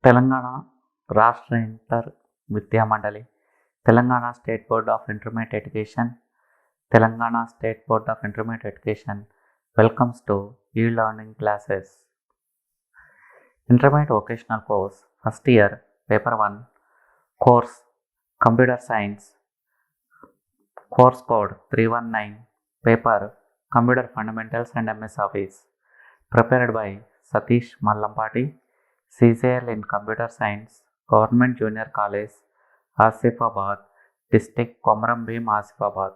తెలంగాణ రాష్ట్ర ఇంటర్ విద్యా మండలి, Telangana state board of intermediate education, Telangana state board of intermediate education welcomes to e-learning classes. Intermediate vocational course, first year, paper 1, course Computer Science, course code 319, paper Computer Fundamentals and MS Office, prepared by Satish Mallampati, CCL in Computer Science, Government Junior College, Asifabad, District Komaram Bhim, Asifabad.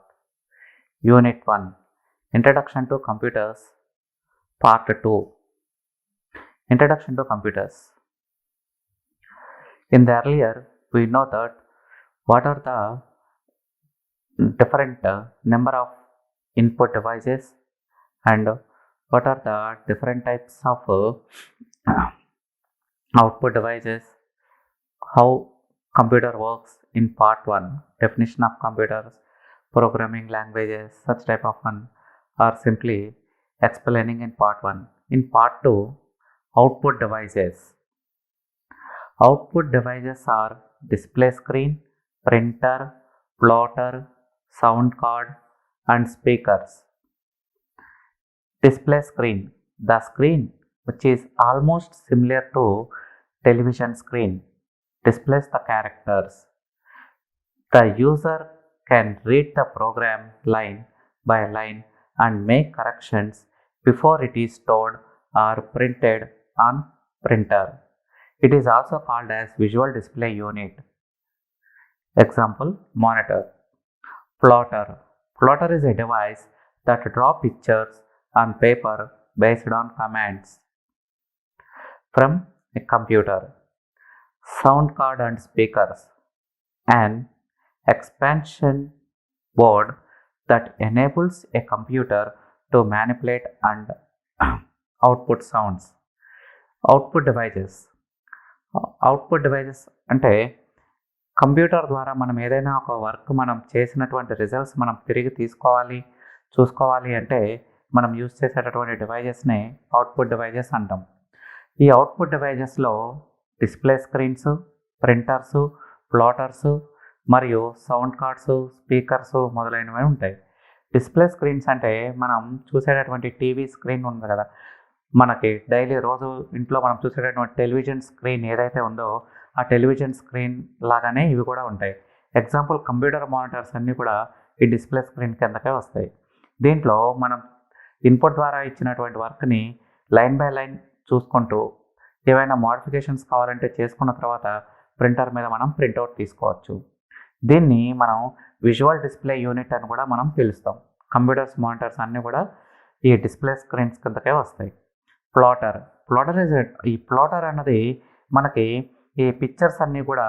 Unit 1, Introduction to Computers, Part 2. Introduction to Computers. In the earlier, we know that what are the different number of input devices and what are the different types of output devices, how computer works in part 1, definition of computers, programming languages, such type of one are simply explaining in part 1. In part 2, output devices. Output devices are display screen, printer, plotter, sound card and speakers. Display screen, the screen which is almost similar to television screen, displays the characters. The user can read the program line by line and make corrections before it is stored or printed on printer. It is also called as visual display unit. Example, monitor. Plotter. Plotter is a device that draws pictures on paper based on commands from a computer. Sound card and speakers. An expansion board that enables a computer to manipulate and output sounds. Output devices. Output devices అంటే computer ద్వారా మనం ఏదైనా ఒక work మనం చేసినటువంటి results మనం తిరిగి చూసుకోవాలి అంటే మనం యూజ్ చేసేటటువంటి డివైజెస్ని అవుట్పుట్ డివైజెస్ అంటాం. ఈ అవుట్పుట్ డివైజెస్లో డిస్ప్లే స్క్రీన్స్, ప్రింటర్సు, ప్లాటర్సు మరియు సౌండ్ కార్డ్స్, స్పీకర్స్ మొదలైనవి ఉంటాయి. డిస్ప్లే స్క్రీన్స్ అంటే మనం చూసేటటువంటి టీవీ స్క్రీన్ ఉంది కదా, మనకి డైలీ రోజు ఇంట్లో మనం చూసేటటువంటి టెలివిజన్ స్క్రీన్ ఏదైతే ఉందో ఆ టెలివిజన్ స్క్రీన్ లాగానే ఇవి కూడా ఉంటాయి. ఎగ్జాంపుల్, కంప్యూటర్ మానిటర్స్ అన్నీ కూడా ఈ డిస్ప్లే స్క్రీన్ కిందకే వస్తాయి. దీంట్లో మనం ఇన్పుట్ ద్వారా ఇచ్చినటువంటి వర్క్ని లైన్ బై లైన్ చూసుకుంటూ ఏవైనా మోడిఫికేషన్స్ కావాలంటే చేసుకున్న తర్వాత ప్రింటర్ మీద మనం ప్రింట్అవుట్ తీసుకోవచ్చు. దీన్ని మనం విజువల్ డిస్ప్లే యూనిట్ అని కూడా మనం పిలుస్తాం. కంప్యూటర్స్, మానిటర్స్ అన్నీ కూడా ఈ డిస్ప్లే స్క్రీన్స్ కిందకే వస్తాయి. ప్లాటర్. ఈ ప్లాటర్ అన్నది మనకి ఈ పిక్చర్స్ అన్నీ కూడా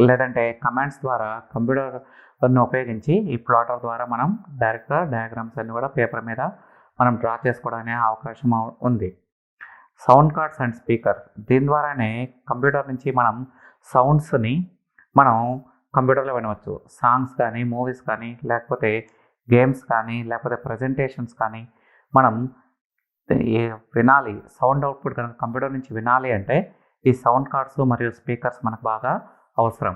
లేదంటే కమాండ్స్ ద్వారా కంప్యూటర్ని ఉపయోగించి ఈ ప్లాటర్ ద్వారా మనం డైరెక్ట్గా డయాగ్రామ్స్ అన్నీ కూడా పేపర్ మీద మనం డ్రా చేసుకోవడానికి అవకాశం ఉంది. Sound cards and speaker. దీని ద్వారానే కంప్యూటర్ నుంచి మనం సౌండ్స్ని మనం కంప్యూటర్లో వినవచ్చు. సాంగ్స్ కానీ, మూవీస్ కానీ, లేకపోతే గేమ్స్ కానీ, లేకపోతే ప్రజెంటేషన్స్ కానీ మనం వినాలి. సౌండ్ అవుట్పుట్ కనుక కంప్యూటర్ నుంచి వినాలి అంటే ఈ సౌండ్ కార్డ్స్ మరియు స్పీకర్స్ మనకు బాగా అవసరం.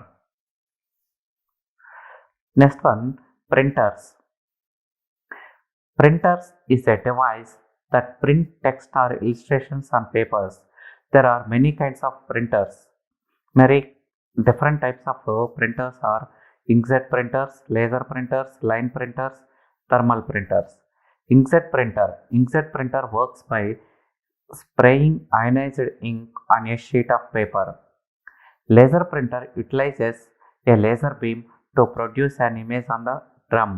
Next one, printers. Printers is a device that print text or illustrations on papers. There are many kinds of printers. Many different types of printers are inkjet printers, laser printers, line printers, thermal printers. Inkjet printer works by spraying ionized ink on a sheet of paper. Laser printer utilizes a laser beam to produce an image on the drum.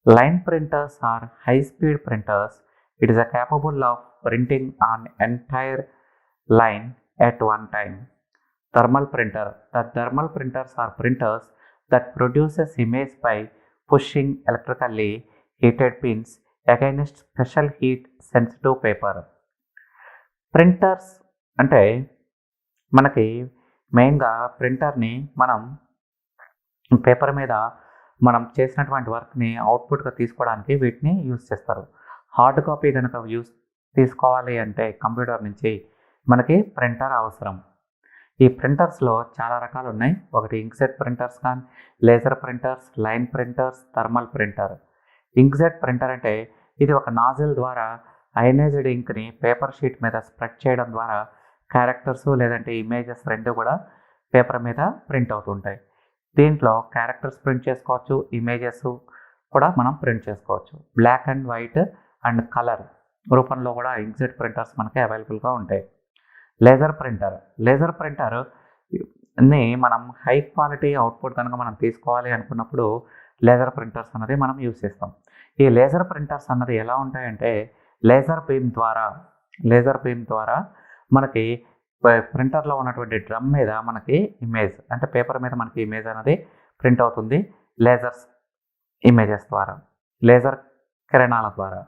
Line printers are high-speed printers. It is capable of printing an entire line at one time. Thermal printer. The thermal printers are printers that produces image by pushing electrically heated pins against special heat sensitive paper. Printers అంటే మనకి మెయిన్గా ప్రింటర్ని మనం paper మీద మనం చేసినటువంటి వర్క్ని అవుట్పుట్గా తీసుకోవడానికి వీటిని యూజ్ చేస్తారు. హార్డ్ కాపీ కనుక తీసుకోవాలి అంటే కంప్యూటర్ నుంచి మనకి ప్రింటర్ అవసరం. ఈ ప్రింటర్స్లో చాలా రకాలు ఉన్నాయి. ఒకటి ఇంక్జెట్ ప్రింటర్స్ కానీ, laser printers, line printers, thermal printer. Inkjet printer అంటే ఇది ఒక నాజిల్ ద్వారా అయనైజ్డ్ ఇంక్ని పేపర్ షీట్ మీద స్ప్రెడ్ చేయడం ద్వారా క్యారెక్టర్స్ లేదంటే ఇమేజెస్ రెండు కూడా పేపర్ మీద ప్రింట్ అవుతుంటాయి. దీంట్లో క్యారెక్టర్స్ ప్రింట్ చేసుకోవచ్చు, ఇమేజెస్ కూడా మనం ప్రింట్ చేసుకోవచ్చు. Black and white and colour రూపంలో కూడా ఇంక్జెట్ ప్రింటర్స్ మనకి అవైలబుల్గా ఉంటాయి. లేజర్ ప్రింటర్ని మనం హై క్వాలిటీ అవుట్పుట్ కనుక మనం తీసుకోవాలి అనుకున్నప్పుడు లేజర్ ప్రింటర్స్ అన్నది మనం యూజ్ చేస్తాం. ఈ లేజర్ ప్రింటర్స్ అన్నది ఎలా ఉంటాయంటే లేజర్ బీమ్ ద్వారా మనకి ప్రింటర్లో ఉన్నటువంటి డ్రమ్ మీద మనకి ఇమేజ్ అంటే పేపర్ మీద మనకి ఇమేజ్ అనేది ప్రింట్ అవుతుంది లేజర్స్ ఇమేజెస్ ద్వారా, లేజర్ కిరణాల ద్వారా.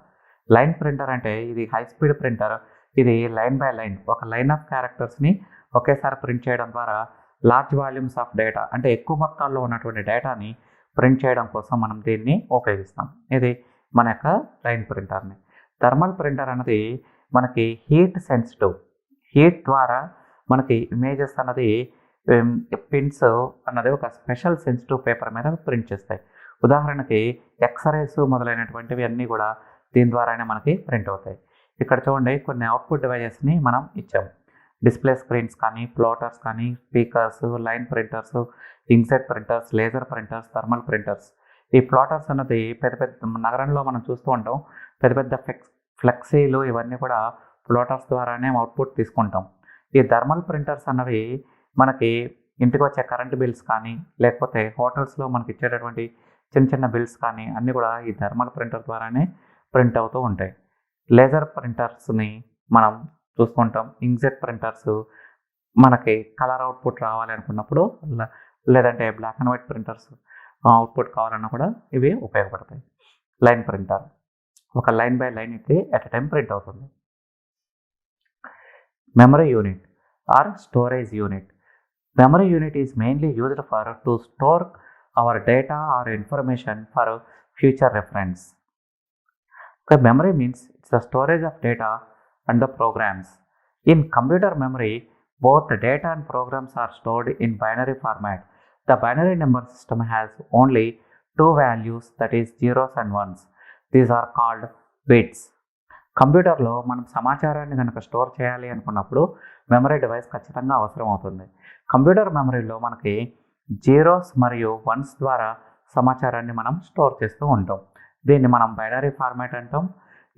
లైన్ ప్రింటర్ అంటే ఇది హై స్పీడ్ ప్రింటర్. ఇది లైన్ బై లైన్ ఒక లైన్ ఆఫ్ క్యారెక్టర్స్ని ఒకేసారి ప్రింట్ చేయడం ద్వారా లార్జ్ వాల్యూమ్స్ ఆఫ్ డేటా అంటే ఎక్కువ మొత్తాల్లో ఉన్నటువంటి డేటాని ప్రింట్ చేయడం కోసం మనం దీన్ని ఉపయోగిస్తాం. ఇది మన యొక్క లైన్ ప్రింటర్ని. థర్మల్ ప్రింటర్ అనేది మనకి హీట్ ద్వారా మనకి ఇమేజెస్ అన్నది పిన్స్ అన్నది ఒక స్పెషల్ సెన్సిటివ్ పేపర్ మీద ప్రింట్ చేస్తాయి. ఉదాహరణకి ఎక్స్రేస్ మొదలైనటువంటివి అన్నీ కూడా దీని ద్వారానే మనకి ప్రింట్ అవుతాయి. ఇక్కడ చూడండి కొన్ని అవుట్పుట్ డివైజెస్ని మనం ఇచ్చాం. డిస్ప్లే స్క్రీన్స్ కానీ, ప్లాటర్స్ కానీ, speakers, line printers, inkjet printers, laser printers, thermal printers. ఈ ప్లాటర్స్ అన్నది పెద్ద నగరంలో మనం చూస్తూ ఉంటాం. పెద్ద ఫ్లెక్సీలు ఇవన్నీ కూడా ప్లాటర్స్ ద్వారానే అవుట్పుట్ తీసుకుంటాం. ఈ థర్మల్ ప్రింటర్స్ అన్నవి మనకి ఇంటికి వచ్చే కరెంట్ బిల్స్ కానీ లేకపోతే హోటల్స్లో మనకి ఇచ్చేటటువంటి చిన్న బిల్స్ కానీ అన్నీ కూడా ఈ థర్మల్ ప్రింటర్ ద్వారానే ప్రింట్ అవుతూ ఉంటాయి. లేజర్ ప్రింటర్స్ని మనం చూసుకుంటాం. ఇంక్జెట్ ప్రింటర్స్ మనకి కలర్ అవుట్పుట్ రావాలి అనుకున్నప్పుడు లేదంటే black and white printers output కావాలన్నా కూడా ఇవి ఉపయోగపడతాయి. లైన్ ప్రింటర్ ఒక లైన్ బై లైన్ అయితే ఎట్ ఎ టైం ప్రింట్ అవుతుంది. Memory unit or storage unit. Memory unit is mainly used to store our data or information for future reference. Okay, memory means it's the storage of data and the programs. In computer memory, both the data and programs are stored in binary format. The binary number system has only two values, that is zeros and ones. These are called bits. కంప్యూటర్లో మనం సమాచారాన్ని కనుక store చేయాలి అనుకున్నప్పుడు memory device ఖచ్చితంగా అవసరం అవుతుంది. Computer మెమరీలో మనకి జీరోస్ మరియు వన్స్ ద్వారా సమాచారాన్ని మనం స్టోర్ చేస్తూ ఉంటాం. దీన్ని మనం బైనరీ ఫార్మాట్ అంటాం.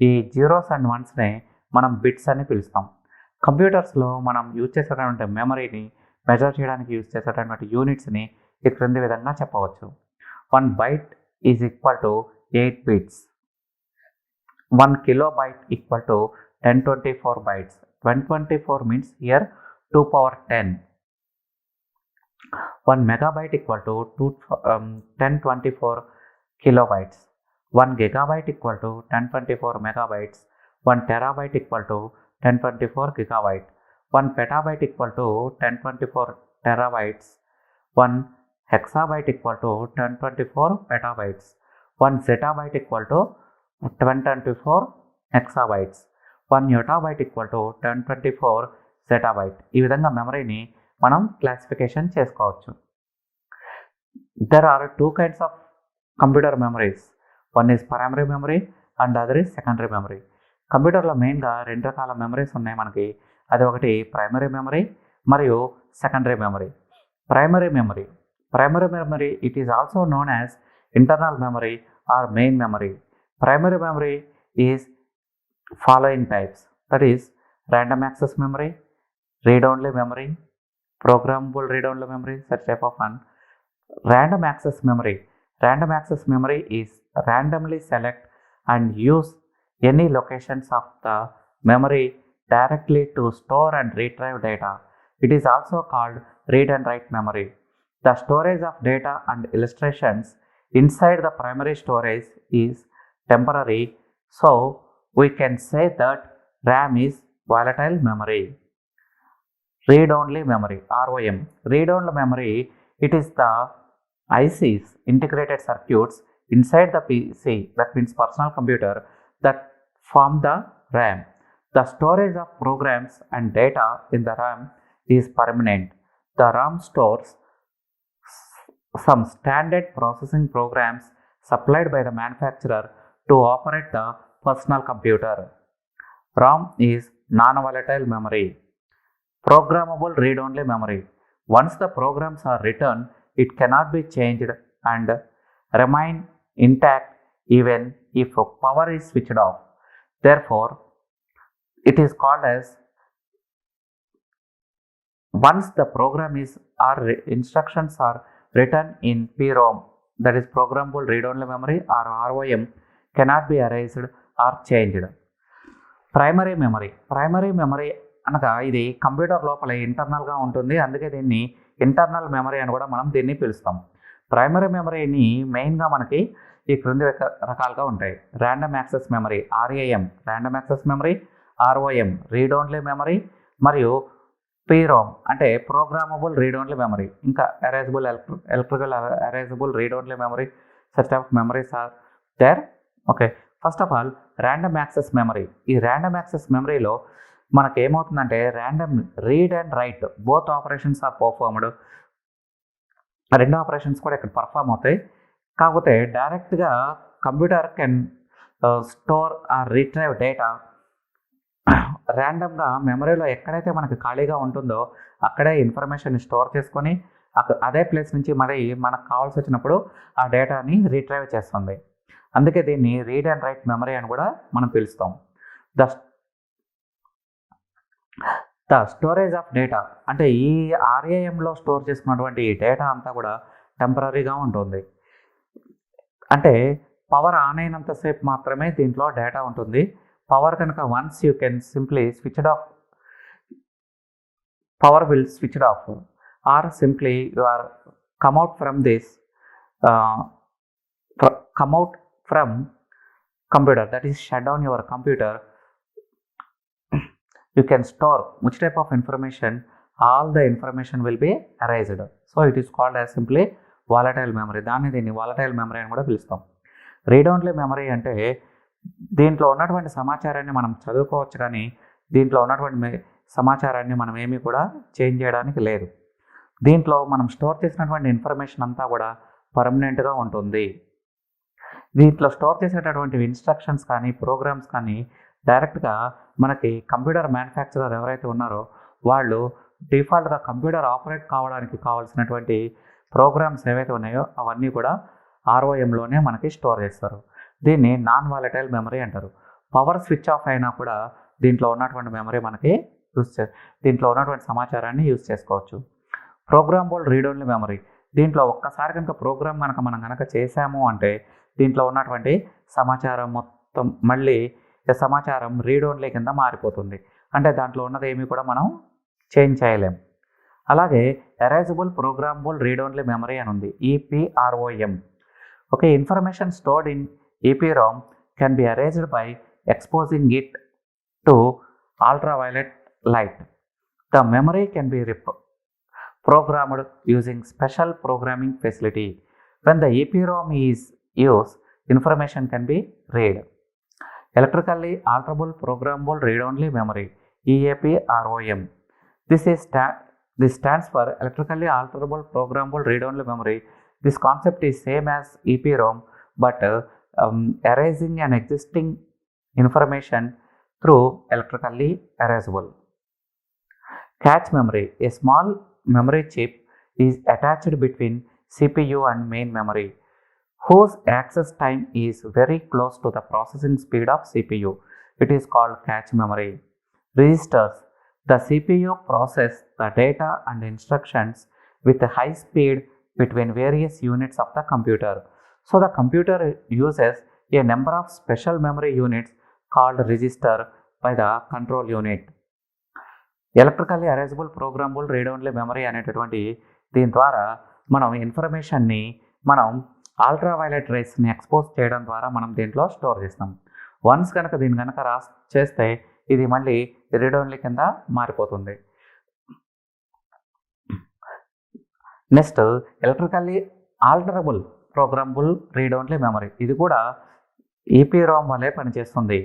ఈ జీరోస్ అండ్ వన్స్ని మనం బిట్స్ అని పిలుస్తాం. కంప్యూటర్స్లో మనం యూజ్ చేసేటటువంటి మెమరీని మెజర్ చేయడానికి యూజ్ చేసేటటువంటి యూనిట్స్ని ఈ క్రింది విధంగా చెప్పవచ్చు. 1 byte is equal to 8 bits. 1 kilobyte equal to 1024 bytes. 1024 means here 2 power 10. 1 megabyte equal to 1024 kilobytes. 1 gigabyte equal to 1024 megabytes. 1 terabyte equal to 1024 gigabyte. 1 petabyte equal to 1024 terabytes. 1 hexabyte equal to 1024 petabytes. 1 zettabyte equal to 1024 hexabytes. 1 yottabyte equal to 1024 zettabyte. ఈ విధంగా మెమరీని మనం classification చేసుకోవచ్చు. There are two kinds of computer memories. One is primary memory and other is secondary memory. కంప్యూటర్లో మెయిన్గా రెండు రకాల memories ఉన్నాయి మనకి. అది ఒకటి ప్రైమరీ మెమరీ మరియు secondary memory. Primary memory it is also known as internal memory or main memory. Primary memory is following types, that is random access memory, read-only memory, programmable read-only memory, such type of one. Random access memory is randomly select and use any locations of the memory directly to store and retrieve data. It is also called read and write memory. The storage of data and illustrations inside the primary storage is temporary, so we can say that RAM is volatile memory. Read-only memory, ROM. Read-only memory, it is the ICs, integrated circuits inside the PC, that means personal computer, that form the RAM. The storage of programs and data in the RAM is permanent. The RAM stores some standard processing programs supplied by the manufacturer to operate the personal computer. ROM is non-volatile memory. Programmable read-only memory. Once the programs are written, it cannot be changed and remain intact even if power is switched off. Therefore, it is called as once the program is or instructions are written in PROM, that is programmable read-only memory, or ROM, cannot be erased or changed. Primary memory అనగా ఇది computer లోపల ఇంటర్నల్గా ఉంటుంది, అందుకే దీన్ని internal memory అని కూడా మనం దీన్ని పిలుస్తాం. ప్రైమరీ మెమరీని మెయిన్గా మనకి ఈ క్రింది రకాలుగా ఉంటాయి. Random access memory RAM, random access memory, ROM read only memory, మరియు PROM అంటే ప్రోగ్రామబుల్ రీడ్ ఓన్లీ మెమరీ. ఇంకా electrical erasable read only memory, such of memories are there. Okay, first of all random access memory. ఈ random access మెమరీలో మనకి ఏమవుతుందంటే random read and write both operations are performed. రెండు operations కూడా ఇక్కడ perform అవుతాయి. కాకపోతే డైరెక్ట్గా computer can store or retrieve data ర్యాండమ్గా మెమరీలో ఎక్కడైతే మనకి ఖాళీగా ఉంటుందో అక్కడే ఇన్ఫర్మేషన్ స్టోర్ చేసుకొని అదే ప్లేస్ నుంచి మరి మనకు కావాల్సి వచ్చినప్పుడు ఆ డేటాని రిట్రైవ్ చేస్తుంది. అందుకే దీన్ని రీడ్ అండ్ రైట్ మెమరీ అని కూడా మనం పిలుస్తాం. ద స్టోరేజ్ ఆఫ్ డేటా అంటే ఈ RAMలో స్టోర్ చేసుకున్నటువంటి ఈ డేటా అంతా కూడా టెంపరీగా ఉంటుంది. అంటే పవర్ ఆన్ అయినంతసేపు మాత్రమే దీంట్లో డేటా ఉంటుంది. పవర్ కనుక once you can simply switched off, power will switched off, or simply you are come out from computer, that is shut down your computer, you can store which type of information, all the information will be erased. So it is called as simply volatile memory. దీన్ని volatile memory అని కూడా పిలుస్తాం. Read only memory అంటే దీంట్లో ఉన్నటువంటి సమాచారాన్ని మనం చదువుకోవచ్చు, కానీ దీంట్లో ఉన్నటువంటి సమాచారాన్ని మనం ఏమీ కూడా చేంజ్ చేయడానికి లేదు. దీంట్లో మనం స్టోర్ చేసినటువంటి ఇన్ఫర్మేషన్ అంతా కూడా పర్మనెంట్గా ఉంటుంది. దీంట్లో స్టోర్ చేసేటటువంటి ఇన్స్ట్రక్షన్స్ కానీ ప్రోగ్రామ్స్ కానీ డైరెక్ట్గా మనకి కంప్యూటర్ మ్యానుఫ్యాక్చరర్ ఎవరైతే ఉన్నారో వాళ్ళు డిఫాల్ట్గా కంప్యూటర్ ఆపరేట్ కావడానికి కావాల్సినటువంటి ప్రోగ్రామ్స్ ఏవైతే ఉన్నాయో అవన్నీ కూడా ROMలోనే మనకి స్టోర్ చేస్తారు. దీన్ని నాన్ వాలటైల్ మెమరీ అంటారు. పవర్ స్విచ్ ఆఫ్ అయినా కూడా దీంట్లో ఉన్నటువంటి మెమరీ మనకి దీంట్లో ఉన్నటువంటి సమాచారాన్ని యూజ్ చేసుకోవచ్చు. Programmable read only memory. దీంట్లో ఒక్కసారి కనుక ప్రోగ్రామ్ మనం కనుక చేసాము అంటే దీంట్లో ఉన్నటువంటి సమాచారం మొత్తం మళ్ళీ సమాచారం రీడ్ ఓన్లీ కింద మారిపోతుంది. అంటే దాంట్లో ఉన్నది ఏమీ కూడా మనం చేంజ్ చేయలేం. అలాగే erasable programmable read only memory అని ఉంది, EPROM. Okay, information stored in EPROM can be erased by exposing it to ultraviolet light. The memory can be programmed using special programming facility. When the EPROM is used, information can be read. Electrically alterable programmable read-only memory, EAPROM. This stands for electrically alterable programmable read-only memory. This concept is same as EPROM, but erasing an existing information through electrically erasable. Cache memory. A small memory chip is attached between CPU and main memory, whose access time is very close to the processing speed of CPU. It is called cache memory. Registers. The CPU processes the data and instructions with a high speed between various units of the computer. So the computer uses a number of special memory units called register by the control unit. Electrically erasable programmable read only memory అనేటటువంటి దీని ద్వారా మనం ఇన్ఫర్మేషన్ని మనం ultraviolet రేస్ని expose చేయడం ద్వారా మనం దీంట్లో స్టోర్ చేస్తాం. వన్స్ కనుక దీన్ని కనుక చేస్తే ఇది మళ్ళీ రీడ్ ఓన్లీ కింద మారిపోతుంది. Next electrically alterable programmable read only memory. ఇది కూడా EPROM వల్లే పనిచేస్తుంది.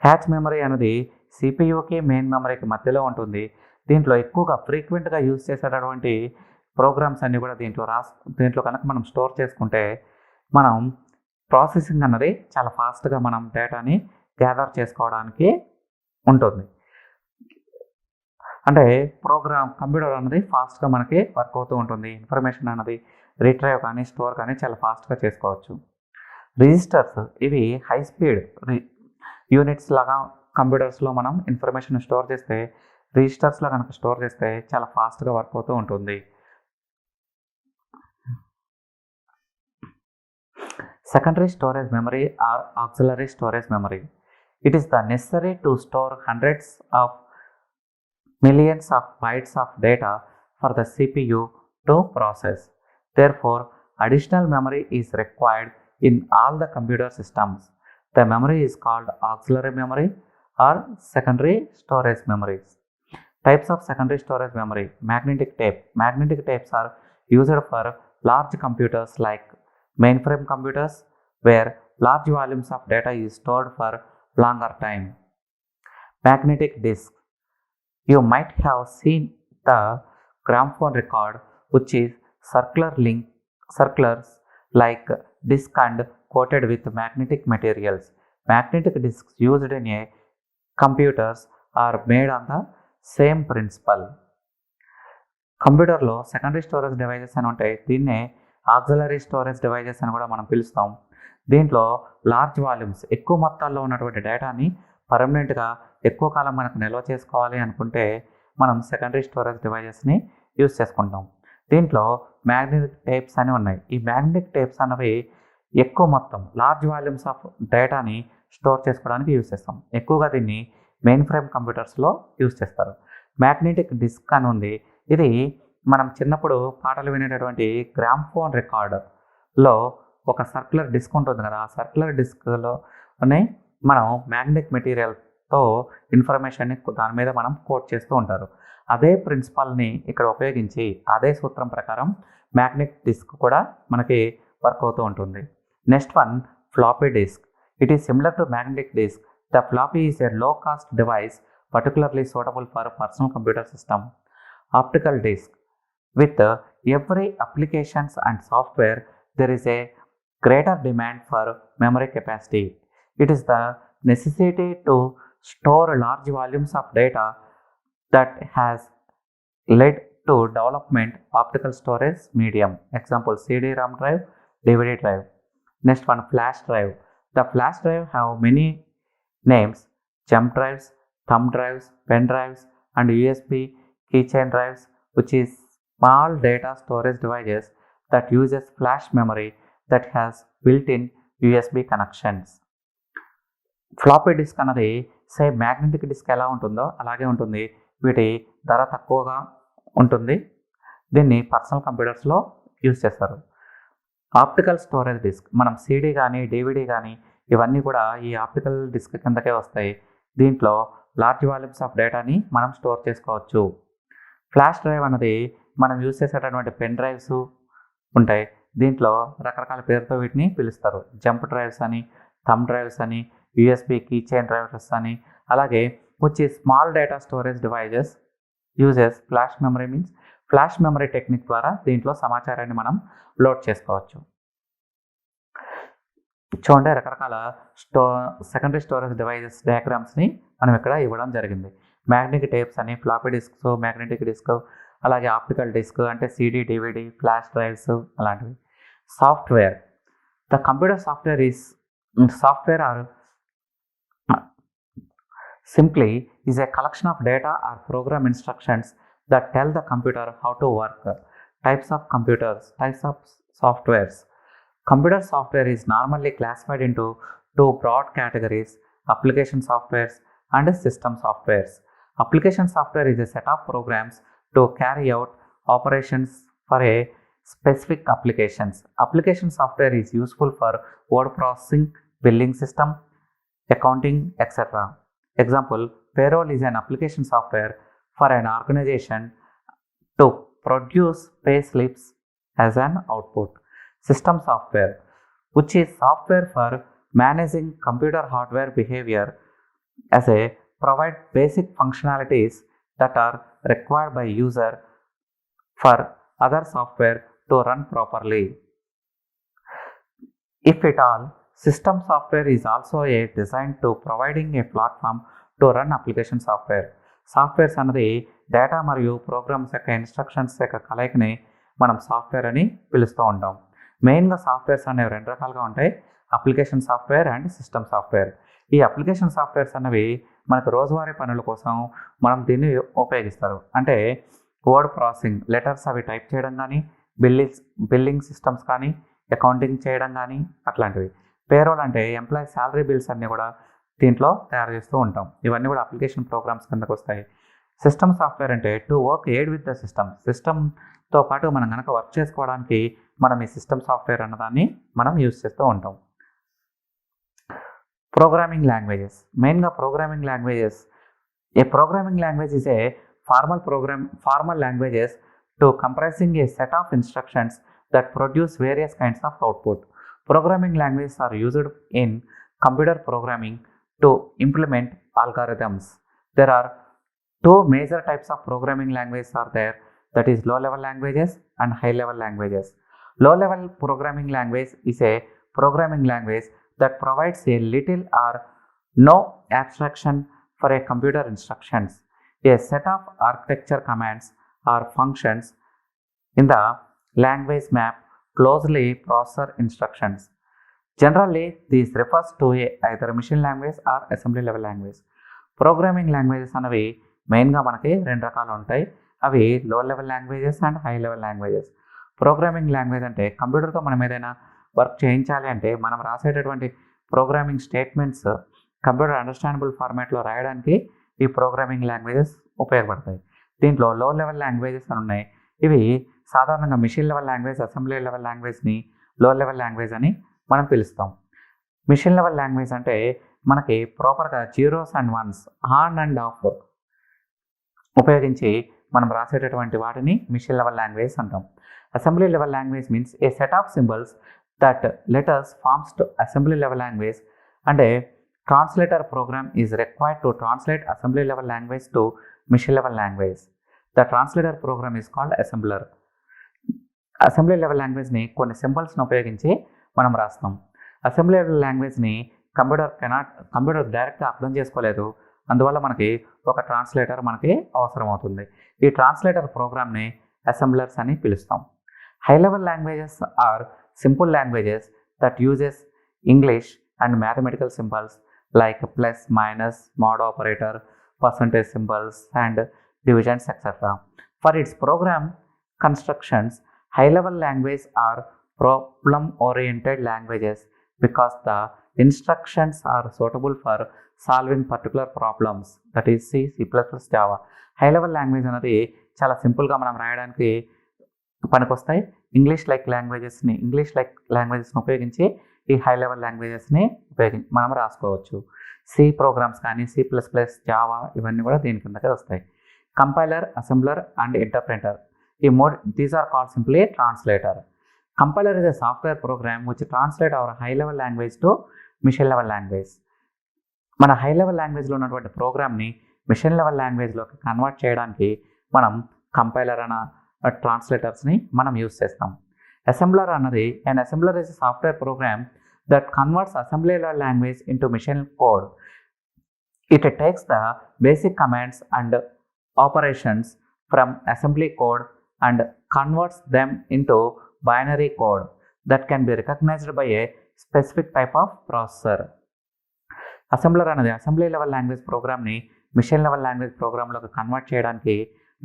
క్యాచ్ మెమరీ అనేది CPUకి మెయిన్ మెమరీకి మధ్యలో ఉంటుంది. దీంట్లో ఎక్కువగా ఫ్రీక్వెంట్గా యూజ్ చేసేటటువంటి ప్రోగ్రామ్స్ అన్నీ కూడా దీంట్లో కనుక మనం స్టోర్ చేసుకుంటే మనం ప్రాసెసింగ్ అన్నది చాలా ఫాస్ట్గా మనం డేటాని గ్యాదర్ చేసుకోవడానికి ఉంటుంది. అంటే కంప్యూటర్ అన్నది ఫాస్ట్గా మనకి వర్క్ అవుతూ ఉంటుంది. ఇన్ఫర్మేషన్ అన్నది రిట్రైవ్ కానీ స్టోర్ కానీ చాలా ఫాస్ట్గా చేసుకోవచ్చు. రిజిస్టర్స్ ఇవి హై స్పీడ్ యూనిట్స్ లాగా కంప్యూటర్స్లో మనం ఇన్ఫర్మేషన్ స్టోర్ చేస్తే, రిజిస్టర్స్లో కనుక స్టోర్ చేస్తే చాలా ఫాస్ట్గా వర్క్ అవుతూ ఉంటుంది. Secondary storage memory or auxiliary storage memory. It is the necessary to store hundreds of millions of bytes of data for the CPU to process. Therefore, additional memory is required in all the computer systems. The memory is called auxiliary memory or secondary storage memories. Types of secondary storage memory. Magnetic tape. Magnetic tapes are used for large computers like mainframe computers, where large volumes of data is stored for longer time. Magnetic disc. You might have seen the gramophone record, which is circulars like disc and coated with magnetic materials. Magnetic discs used in a computers are made on the same principle. కంప్యూటర్లో secondary storage devices అని ఉంటాయి. దీన్నే auxiliary storage devices అని కూడా మనం పిలుస్తాం. దీంట్లో large volumes ఎక్కువ మొత్తాల్లో ఉన్నటువంటి డేటాని పర్మనెంట్గా ఎక్కువ కాలం మనకు నిల్వ చేసుకోవాలి అనుకుంటే మనం సెకండరీ స్టోరేజ్ డివైజెస్ని యూజ్ చేసుకుంటాం. దీంట్లో మ్యాగ్నెటిక్ టేప్స్ అని ఉన్నాయి. ఈ మ్యాగ్నెటిక్ టేప్స్ అన్నవి ఎక్కువ మొత్తం లార్జ్ వాల్యూమ్స్ ఆఫ్ డేటాని స్టోర్ చేసుకోవడానికి యూజ్ చేస్తాం. ఎక్కువగా దీన్ని మెయిన్ ఫ్రేమ్ కంప్యూటర్స్లో యూజ్ చేస్తారు. మ్యాగ్నెటిక్ డిస్క్ అని ఉంది. ఇది మనం చిన్నప్పుడు పాటలు వినేటటువంటి గ్రామ్ఫోన్ రికార్డులో ఒక సర్క్యులర్ డిస్క్ ఉంటుంది కదా, ఆ సర్క్యులర్ డిస్క్లోనే మనం మ్యాగ్నెటిక్ మెటీరియల్తో ఇన్ఫర్మేషన్ని దాని మీద మనం కోట్ చేస్తూ ఉంటారు. అదే ప్రిన్సిపల్ని ఇక్కడ ఉపయోగించి అదే సూత్రం ప్రకారం మ్యాగ్నెటిక్ డిస్క్ కూడా మనకి వర్క్ అవుతూ ఉంటుంది. Next one, floppy disk. It is similar to magnetic disk. The floppy is a low cost device particularly suitable for personal computer system. Optical disk. With every applications and software, there is a greater demand for memory capacity. It is the necessity to store large volumes of data that has led to development optical storage medium. Example, CD-ROM drive, DVD drive. Next one, flash drive. The flash drive have many names: jump drives, thumb drives, pen drives, and USB keychain drives, which is small data storage devices that uses flash memory that has built-in USB connections. Floppy disk అన్నది same magnetic disk ఎలా ఉంటుందో అలాగే ఉంటుంది. వీటి ధర తక్కువగా ఉంటుంది. దీన్ని పర్సనల్ కంప్యూటర్స్లో యూజ్ చేస్తారు. Optical storage disk. మనం CD కానీ DVD కానీ ఇవన్నీ కూడా ఈ ఆప్టికల్ డిస్క్ కిందకే వస్తాయి. దీంట్లో లార్జ్ వాల్యూమ్స్ ఆఫ్ డేటాని మనం స్టోర్ చేసుకోవచ్చు. ఫ్లాష్ డ్రైవ్ అన్నది మనం యూజ్ చేసేటటువంటి పెన్ డ్రైవ్స్ ఉంటాయి. దీంట్లో రకరకాల పేరుతో వీటిని పిలుస్తారు. జంప్ డ్రైవ్స్ అని, థంబ్ డ్రైవ్స్ అని, USB కీచైన్ డ్రైవ్స్ అని. అలాగే వచ్చి small data storage devices uses flash memory means flash memory technique ద్వారా దీంట్లో సమాచారాన్ని మనం లోడ్ చేసుకోవచ్చు. చూడండి, రకరకాల సెకండరీ స్టోరేజ్ డివైజెస్ డయాగ్రామ్స్ని మనం ఇక్కడ ఇవ్వడం జరిగింది. మ్యాగ్నెటిక్ టేప్స్ అని, ఫ్లాపీ డిస్క్స్, మ్యాగ్నెటిక్ డిస్క్, అలాగే ఆప్టికల్ డిస్క్ అంటే CD, DVD, ఫ్లాష్ డ్రైవ్స్ అలాంటివి. Software. The computer software or simply is a collection of data or program instructions that tell the computer how to work. Types of softwares. Computer software is normally classified into two broad categories: application softwares and system softwares. Application software is a set of programs to carry out operations for a specific applications. Application software is useful for word processing, billing system, accounting, etc. Example, payroll is an application software for an organization to produce pay slips as an output. System software, which is software for managing computer hardware behavior as a provide basic functionalities that are required by user for other software to run properly. If at all, system software is also a designed to providing a platform to run application software. Softwares అన్నది data మరియు programmes యొక్క instructions యొక్క కలయికని మనం software అని పిలుస్తూ ఉంటాం. మెయిన్గా softwares అనేవి రెండు రకాలుగా ఉంటాయి, application software and system software. ఈ అప్లికేషన్ సాఫ్ట్వేర్స్ అనేవి మనకు రోజువారీ పనుల కోసం మనం దీన్ని ఉపయోగిస్తారు. అంటే వర్డ్ ప్రాసెసింగ్, లెటర్స్ అవి టైప్ చేయడం కానీ, బిల్లింగ్ సిస్టమ్స్ కానీ, అకౌంటింగ్ చేయడం కానీ అట్లాంటివి. పేరోల్ అంటే ఎంప్లాయీ శాలరీ బిల్స్ అన్నీ కూడా దీంట్లో తయారు చేస్తూ ఉంటాం. ఇవన్నీ కూడా అప్లికేషన్ ప్రోగ్రామ్స్ కిందకు వస్తాయి. సిస్టమ్ సాఫ్ట్వేర్ అంటే to work aid with the సిస్టమ్తో పాటు మనం కనుక వర్క్ చేసుకోవడానికి మనం ఈ సిస్టమ్ సాఫ్ట్వేర్ అన్నదాన్ని మనం యూజ్ చేస్తూ ఉంటాం. Programming languages. మెయిన్గా programming languages, a programming language is a formal languages to comprising a set of instructions that produce various kinds of output. Programming languages are used in computer programming to implement algorithms. There are two major types of programming languages are there, that is low level languages and high level languages. Low level programming language is a programming language that provides a little or no abstraction for a computer instructions, a set of architecture commands or functions in the language map closely processor instructions. Generally, this refers to either machine language or assembly level language. Programming languages అనేవి మెయిన్గా మనకి రెండు రకాలు ఉంటాయి. అవి లో level languages and high level languages. Programming language అంటే కంప్యూటర్తో మనం ఏదైనా వర్క్ చేయించాలి అంటే మనం రాసేటటువంటి ప్రోగ్రామింగ్ స్టేట్మెంట్స్ కంప్యూటర్ అండర్స్టాండబుల్ ఫార్మాట్లో రాయడానికి ఈ ప్రోగ్రామింగ్ లాంగ్వేజెస్ ఉపయోగపడతాయి. దీంట్లో లో లెవెల్ లాంగ్వేజెస్ అని ఉన్నాయి. ఇవి సాధారణంగా machine level language, assembly level లాంగ్వేజ్ని లో లెవెల్ లాంగ్వేజ్ అని మనం పిలుస్తాం. మిషన్ లెవెల్ లాంగ్వేజ్ అంటే మనకి ప్రాపర్గా zeros and ones, on and off ఉపయోగించి మనం రాసేటటువంటి వాటిని మిషన్ లెవెల్ లాంగ్వేజ్ అంటాం. Assembly level language means a set of symbols that letters forms to assembly level language. అంటే translator program is required to translate assembly level language to machine level language. The translator program is called assembler. Assembly level లాంగ్వేజ్ని కొన్ని సింబల్స్ని ఉపయోగించి మనం రాస్తాం. Assembly level లాంగ్వేజ్ని computer డైరెక్ట్గా అర్థం చేసుకోలేదు, అందువల్ల మనకి ఒక ట్రాన్స్లేటర్ మనకి అవసరం అవుతుంది. ఈ ట్రాన్స్లేటర్ ప్రోగ్రామ్ని అసెంబ్లర్స్ అని పిలుస్తాం. High level languages are simple languages that uses English and mathematical symbols like plus, minus, mod operator, percentage symbols and divisions etc. For its program constructions, high-level languages are problem-oriented languages because the instructions are suitable for solving particular problems, that is C, C++, Java. High-level language అనేది చాలా సింపుల్గా మనం రాయడానికి పనికొస్తాయి. English like లాంగ్వేజెస్ని ఉపయోగించి ఈ high level లాంగ్వేజెస్ని మనం రాసుకోవచ్చు. సి ప్రోగ్రామ్స్ కానీ, C++, జావా ఇవన్నీ కూడా దీని కిందకే వస్తాయి. Compiler, assembler and interpreter. These are called simply a translator. Compiler is a software program which translates our high level language to machine level language. మన high level లాంగ్వేజ్లో ఉన్నటువంటి ప్రోగ్రామ్ని మిషన్ లెవెల్ లాంగ్వేజ్లోకి కన్వర్ట్ చేయడానికి మనం కంపైలర్ అన్న ట్రాన్స్లేటర్స్ని మనం use చేస్తాం. Assembler అన్నది assembler is a software program that converts assembly level language into machine code. It takes the basic commands and operations from assembly code and converts them into binary code that can be recognized by a specific type of processor. Assembler అనేది assembly level language ప్రోగ్రామ్ని machine level language ప్రోగ్రాంలోకి convert చేయడానికి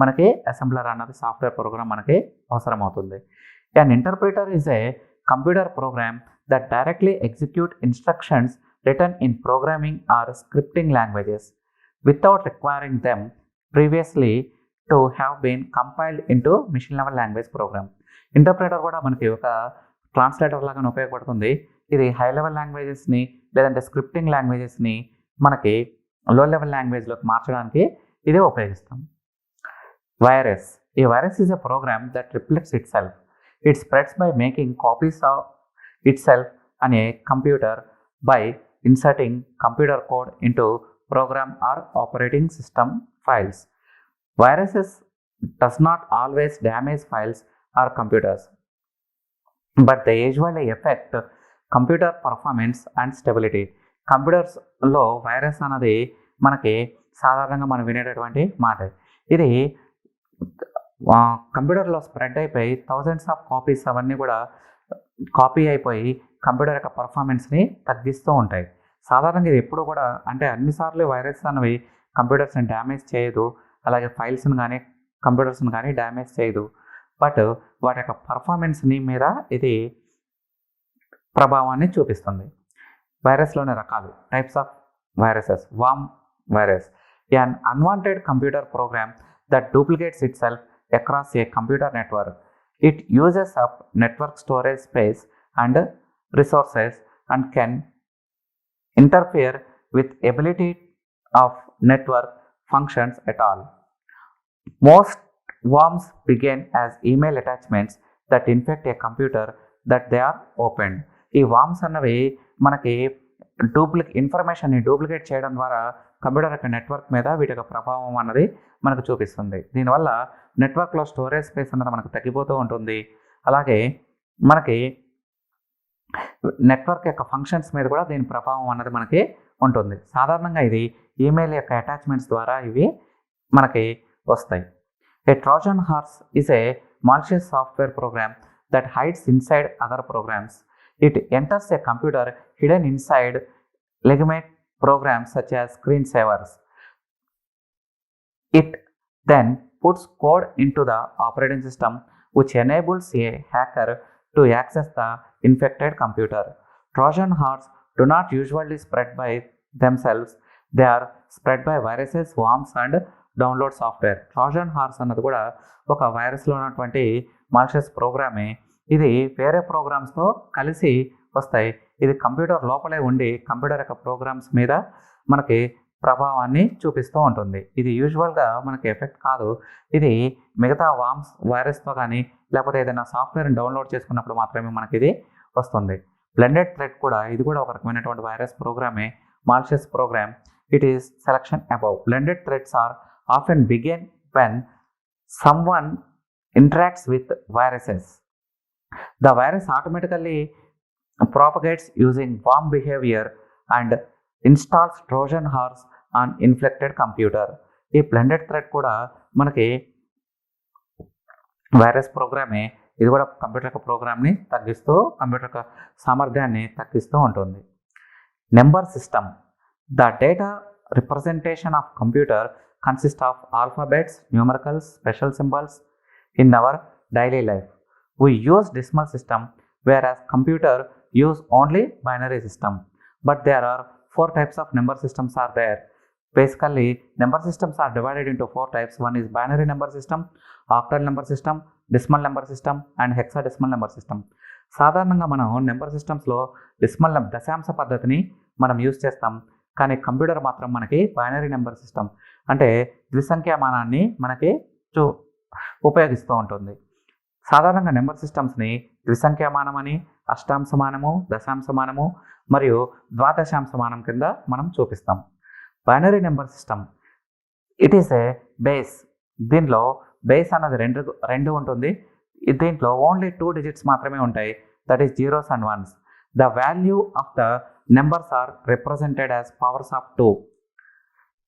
మనకి assembler అన్నది software program మనకి అవసరం అవుతుంది. An interpreter is a computer program that directly execute instructions written in programming or scripting languages without requiring them previously to have been compiled into machine level language program. Interpreter కూడా మనకి ఒక translator లాగా ఉపయోగపడుతుంది. ఇది high level లాంగ్వేజెస్ని లేదంటే scripting లాంగ్వేజెస్ని మనకి లో level లాంగ్వేజ్లోకి మార్చడానికి ఇదే ఉపయోగిస్తాం. Virus. A virus is a program that replicates itself. It spreads by making copies of itself on a computer by inserting computer code into program or operating system files. Viruses does not always damage files or computers, but they usually affect computer performance and stability. కంప్యూటర్స్లో virus అన్నది మనకి సాధారణంగా మనం వినేటటువంటి మాట. ఇది కంప్యూటర్లో spread అయిపోయి thousands of copies అవన్నీ కూడా కాపీ అయిపోయి కంప్యూటర్ యొక్క పర్ఫార్మెన్స్ని తగ్గిస్తూ ఉంటాయి. సాధారణంగా ఇది ఎప్పుడు కూడా అంటే అన్నిసార్లు వైరస్ అనేవి కంప్యూటర్స్ని డ్యామేజ్ చేయదు, అలాగే ఫైల్స్ని కానీ కంప్యూటర్స్ని కానీ డ్యామేజ్ చేయదు. బట్ వాటి యొక్క పర్ఫార్మెన్స్ని మీద ఇది ప్రభావాన్ని చూపిస్తుంది. వైరస్లోని రకాలు, types of viruses. Warm virus, an unwanted computer program that duplicates itself across a computer network. It uses up network storage space and resources and can interfere with ability of network functions at all. Most worms begin as email attachments that infect a computer that they are opened. ఈ worms అన్నవి మనకి ఇన్ఫర్మేషన్ని duplicate చేయడం ద్వారా computer యొక్క network మీద వీటి యొక్క ప్రభావం అన్నది మనకు చూపిస్తుంది. దీనివల్ల నెట్వర్క్లో స్టోరేజ్ స్పేస్ అన్నది మనకు తగ్గిపోతూ ఉంటుంది. అలాగే మనకి నెట్వర్క్ యొక్క ఫంక్షన్స్ మీద కూడా దీని ప్రభావం అన్నది మనకి ఉంటుంది. సాధారణంగా ఇది ఈమెయిల్ యొక్క అటాచ్మెంట్స్ ద్వారా ఇవి మనకి వస్తాయి. A Trojan horse is a malicious software program that hides inside other programs. It enters a computer hidden inside legitimate programs such as screensavers. It then puts code into the operating system which enables a hacker to access the infected computer. Trojan horse do not usually spread by themselves. They are spread by viruses, worms and download software. Trojan horse అన్నది కూడా ఒక వైరస్లో ఉన్నటువంటి malicious ప్రోగ్రామే. ఇది వేరే ప్రోగ్రామ్స్తో కలిసి వస్తాయి. ఇది computer లోపలే ఉండి కంప్యూటర్ యొక్క ప్రోగ్రామ్స్ మీద మనకి ప్రభావాన్ని చూపిస్తూ ఉంటుంది. ఇది యూజువల్గా మనకి ఎఫెక్ట్ కాదు. ఇది మిగతా వామ్స్ వైరస్తో కానీ లేకపోతే ఏదైనా సాఫ్ట్వేర్ని డౌన్లోడ్ చేసుకున్నప్పుడు మాత్రమే మనకి ఇది వస్తుంది. బ్లెండెడ్ థ్రెడ్ కూడా ఇది కూడా ఒక రకమైనటువంటి వైరస్ ప్రోగ్రామే, malicious program. It is selection above. Blended threads are often begin when someone interacts with viruses. The virus automatically propagates using worm behavior and installs Trojan horse on infected computer. ఈ blended thread కూడా మనకి virus ప్రోగ్రామే. ఇది కూడా computer యొక్క ప్రోగ్రామ్ని తగ్గిస్తూ computer యొక్క సామర్థ్యాన్ని తగ్గిస్తూ ఉంటుంది. Number system. The data representation of computer consists of alphabets, numericals, special symbols in our daily life. We use decimal system whereas computer use only binary system. But there are 4 types of number systems are there. Basically, number systems are divided into 4 types. One is binary number system, octal number system, decimal number system and hexadecimal number system. సాధారణంగా మనం number సిస్టమ్స్లో దశాంశ పద్ధతిని మనం use చేస్తాం. కానీ computer మాత్రం మనకి బైనరీ నెంబర్ సిస్టమ్ అంటే ద్విసంఖ్యామానాన్ని మనకి ఉపయోగిస్తూ ఉంటుంది. సాధారణంగా నెంబర్ సిస్టమ్స్ని ద్విసంఖ్యామానం అని, అష్టాంశమానము, దశాంశమానము మరియు ద్వాదశాంశమానం కింద మనం చూపిస్తాం. Binary number system it is a base. దీనిలో బేస్ అన్నది రెండు ఉంటుంది. దీంట్లో ఓన్లీ 2 digits మాత్రమే ఉంటాయి, that is zeros and once. The value of the numbers are represented as powers of 2.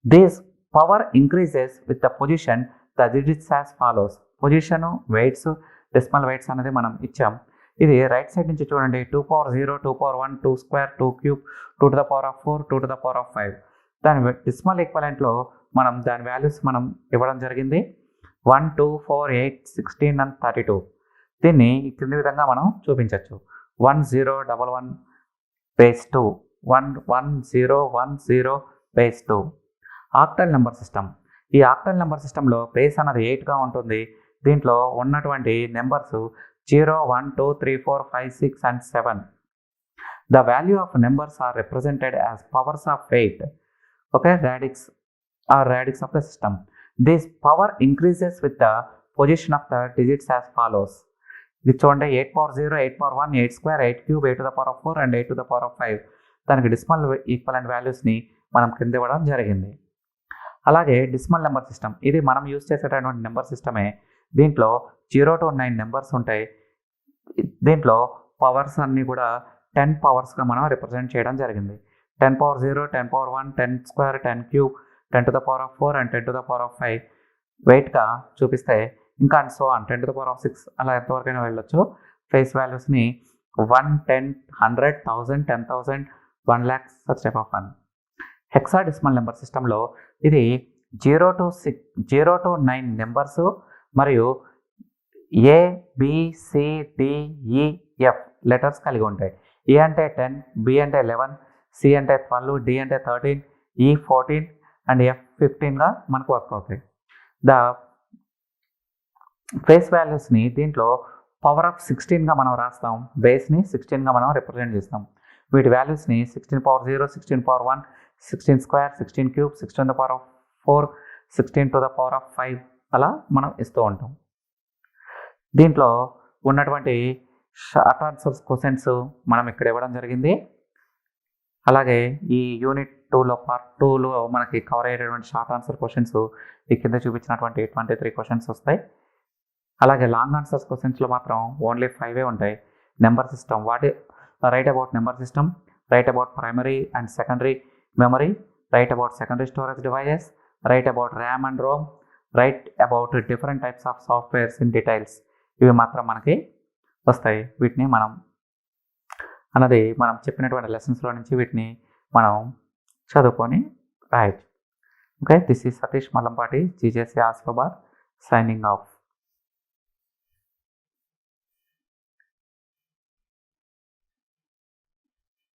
This power increases with the position the digits as follows. Position, weights, decimal weights అనేది మనం ఇచ్చాం. ఇది right side నుంచి చూడండి. 2 power 0, 2 power 1, 2 square, 2 cube, 2 to the power of 4, 2 to the power of 5. దాని decimal ఈక్వలెంట్లో మనం దాని values మనం ఇవ్వడం జరిగింది. 1, 2, 4, 8, 16 and 32. దీన్ని ఈ కింది విధంగా మనం చూపించవచ్చు. 1011 base 2, 11010 base 2. Octal number system. ఈ ఆక్టల్ నెంబర్ సిస్టంలో బేస్ అన్నది 8గా ఉంటుంది. దీంట్లో ఉన్నటువంటి numbers 0, 1, 2, 3, 4, 5, 6 and 7. The value of numbers are represented as powers of 8. Okay, radix of the system. This power increases with the position of the digits as follows. ఇది చూడండి. 8 power 0, 8 power 1, 8 square, 8 cube, 8 to the power of 4 and 8 to the power of 5. దానికి decimal equivalent వాల్యూస్ని మనం కింద ఇవ్వడం జరిగింది. అలాగే decimal number system, ఇది మనం యూజ్ చేసేటటువంటి నెంబర్ సిస్టమే. దీంట్లో 0 to 9 నెంబర్స్ ఉంటాయి. దీంట్లో పవర్స్ అన్నీ కూడా 10 పవర్స్గా మనం రిప్రజెంట్ చేయడం జరిగింది. 10 power 0, 10 power 1, 10 square, 10 cube, 10 to the power of 4 and 10 to the power of 5 వెయిట్గా చూపిస్తే, ఇంకా and so on 10 to the power of 6 అలా ఎంతవరకైనా వెళ్ళొచ్చు. ఫేస్ వాల్యూస్ని 1, 10, 100, 1000, 10,000, 1 lakh such type of one. Hexadecimal number సిస్టంలో ఇది 0 to 9 నెంబర్స్ మరియు ఏ, బి, సి, డి, ఈ, ఎఫ్ లెటర్స్ కలిగి ఉంటాయి. ఏ అంటే 10, బి అంటే 11, సి అంటే 12, డి అంటే 13, ఈ 14 అండ్ ఎఫ్ 15గా మనకు వర్క్ అవుతాయి. ద ఫేస్ వాల్యూస్ని దీంట్లో పవర్ ఆఫ్ 16గా మనం రాస్తాం, బేస్ని 16గా మనం రిప్రజెంట్ చేస్తాం. వీటి వాల్యూస్ని 16 power 0, 16 power 1, 16 square, 16 cube, 16 to the power of 4, 16 to the power of 5 అలా మనం ఇస్తూ ఉంటాం. దీంట్లో ఉన్నటువంటి షార్ట్ ఆన్సర్స్ క్వశ్చన్స్ మనం ఇక్కడ ఇవ్వడం జరిగింది. అలాగే ఈ యూనిట్ 2లో పార్ట్ 2లో మనకి కవర్ అయ్యేటటువంటి షార్ట్ ఆన్సర్ క్వశ్చన్స్ ఈ కింద చూపించినటువంటి 23 క్వశ్చన్స్ వస్తాయి. అలాగే లాంగ్ ఆన్సర్స్ క్వశ్చన్స్లో మాత్రం ఓన్లీ 5 ఉంటాయి. Number system, write about number system, write about primary and secondary memory, write about secondary storage devices, write about RAM and Rome, write about different types of softwares in details, ఇవి మాత్రం మనకి వస్తాయి. వీటిని మనం చెప్పినటువంటి లెసన్స్లో నుంచి వీటిని మనం చదువుకొని రాయొచ్చు. Okay, this is Satish Mallampati, GJC Asifabad, signing off.